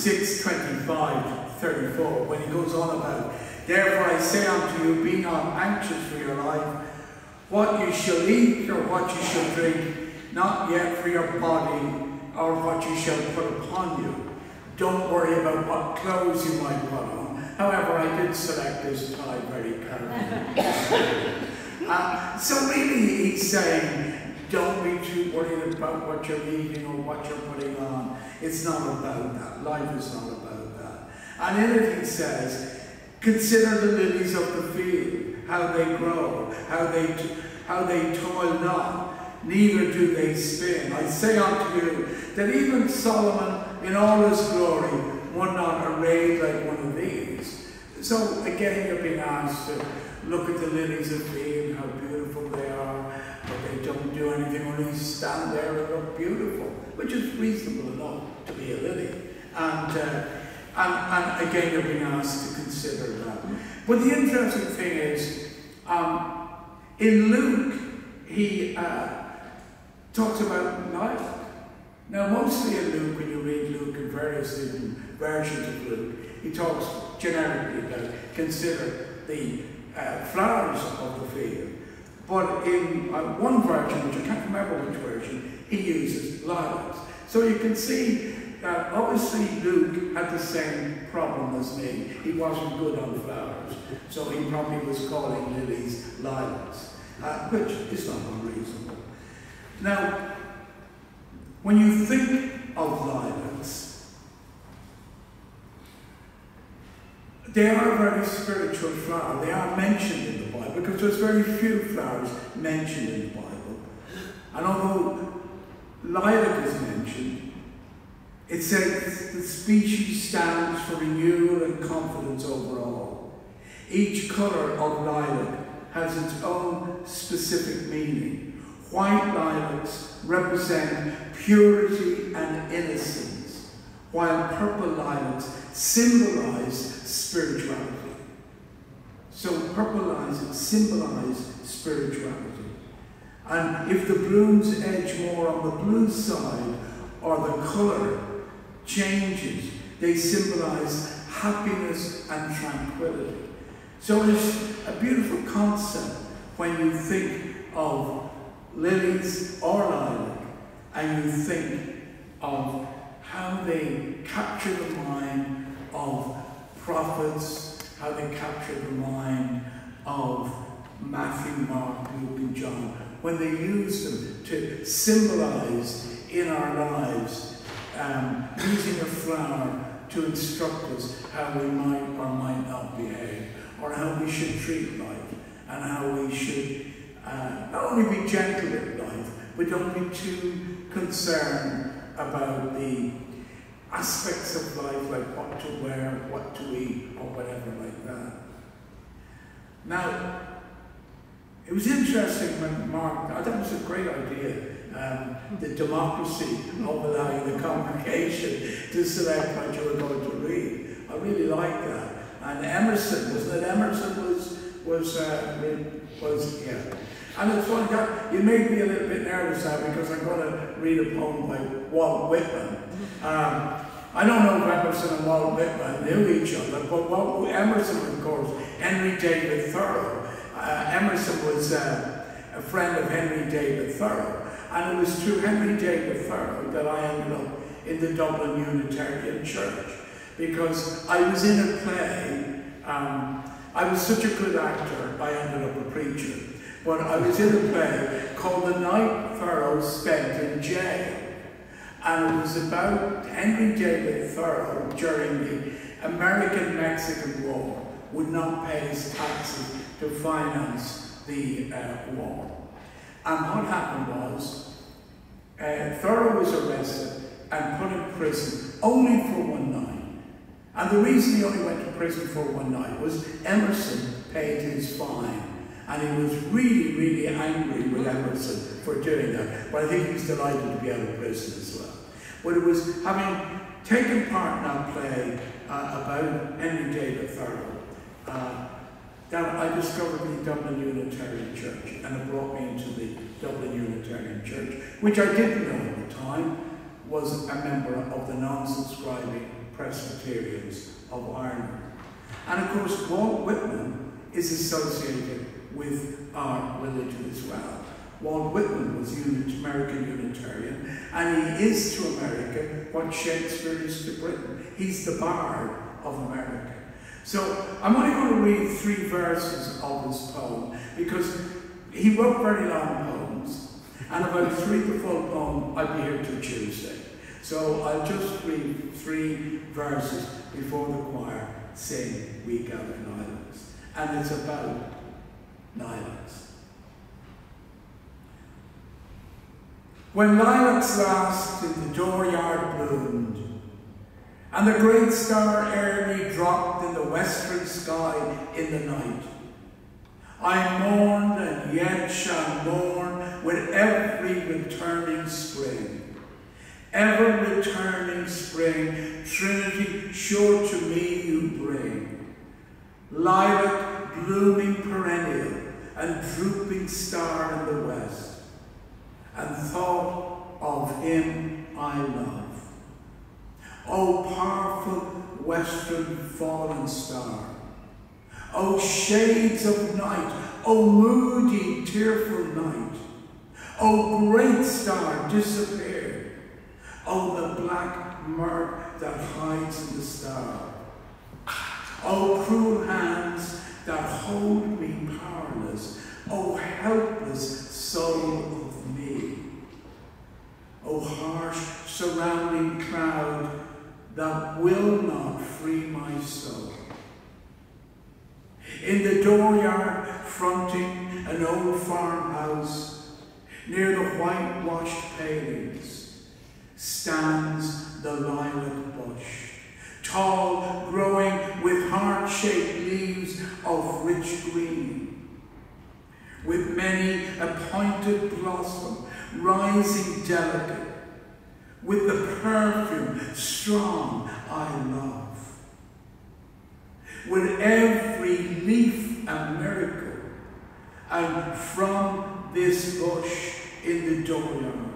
6:25-34, when he goes on about, therefore I say unto you, be not anxious for your life, what you shall eat or what you shall drink, not yet for your body or what you shall put upon you. Don't worry about what clothes you might put on. However, I did select this tie very carefully. So really he's saying, don't be too worried about what you're eating or what you're putting on. It's not about that. Life is not about that. And in it he says, consider the lilies of the field, how they grow, how they toil not, neither do they spin. I say unto you that even Solomon in all his glory was not arrayed like one of these. So again you're being asked to look at the lilies of the field, how beautiful they are, but they don't do anything, only stand there and look beautiful, which is reasonable enough to be a lily. And again you're being asked to consider that. But the interesting thing is, in Luke, he talks about life. Now, mostly in Luke, when you read Luke in various different versions of Luke, he talks generically about consider the flowers of the field. But in one version, which I can't remember which version, he uses lilacs. So you can see that obviously Luke had the same problem as me. He wasn't good on flowers, so he probably was calling lilies lilacs, which is not unreasonable. Now, when you think of lilacs, they are a very spiritual flower. They are mentioned in the Bible because there's very few flowers mentioned in the Bible. And although lilac is mentioned, it says the species stands for renewal and confidence overall. Each colour of lilac has its own specific meaning. White lilacs represent purity and innocence, while purple lilacs symbolize spirituality. So purple lilacs symbolize spirituality. And if the blooms edge more on the blue side, or the colour changes, they symbolize happiness and tranquility. So it's a beautiful concept when you think of lilies or lilac, and you think of how they capture the mind of prophets, how they capture the mind of Matthew, Mark, Luke, and John, when they use them to symbolize in our lives, using a flower to instruct us how we might or might not behave, or how we should treat life, and how we should not only be gentle in life, but don't be too concerned about the aspects of life, like what to wear, what to eat, or whatever like that. Now, it was interesting when Mark, I thought it was a great idea, the democracy of allowing the congregation to select what you were going to read. I really like that. And Emerson, wasn't it? Emerson was yeah. And it's funny, it made me a little bit nervous now because I'm going to read a poem by Walt Whitman. I don't know if Emerson and Walt Whitman knew each other, but Emerson, of course, Henry David Thoreau. Emerson was a friend of Henry David Thoreau. And it was through Henry David Thoreau that I ended up in the Dublin Unitarian Church, because I was in a play. I was such a good actor, I ended up a preacher. But I was in a play called The Night Thoreau Spent in Jail. And it was about Henry David Thoreau during the American-Mexican War would not pay his taxes to finance the war. And what happened was, Thoreau was arrested and put in prison only for one night. And the reason he only went to prison for one night was Emerson paid his fine. And he was really, really angry with Emerson for doing that. But I think he was delighted to be out of prison as well. But it was having taken part in that play about Henry David Thoreau that I discovered the Dublin Unitarian Church, and it brought me into the Dublin Unitarian Church, which I didn't know at the time was a member of the non-subscribing Presbyterians of Ireland. And of course, Walt Whitman is associated with our religion as well. Walt Whitman was American Unitarian, and he is to America what Shakespeare is to Britain. He's the bard of America. So I'm only going to read 3 verses of his poem, because he wrote very long poems, and if I was to read the full poem, I'd be here till Tuesday. So I'll just read 3 verses before the choir sing We Gather Lilacs. And it's about lilacs. When lilacs last in the dooryard bloomed, and the great star early dropped in the western sky in the night, I mourned and yet shall mourn with every returning spring. Ever returning spring, Trinity sure to me you bring. Lilac blooming perennial and drooping star in the west, and thought of him I love. O powerful western fallen star, O shades of night, O moody tearful night, O great star disappeared, O the black murk that hides in the star, O cruel hands that hold me powerless, O helpless soul of me, O harsh surrounding cloud that will not free my soul. In the dooryard fronting an old farmhouse, near the whitewashed palings, stands the lilac bush, tall, growing with heart-shaped leaves of rich green, with many a pointed blossom rising delicate, with the perfume strong I love. With every leaf a miracle, and from this bush in the dooryard,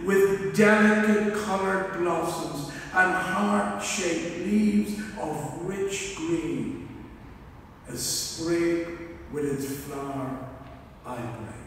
with delicate coloured blossoms and heart-shaped leaves of rich green, a sprig with its flower I bring.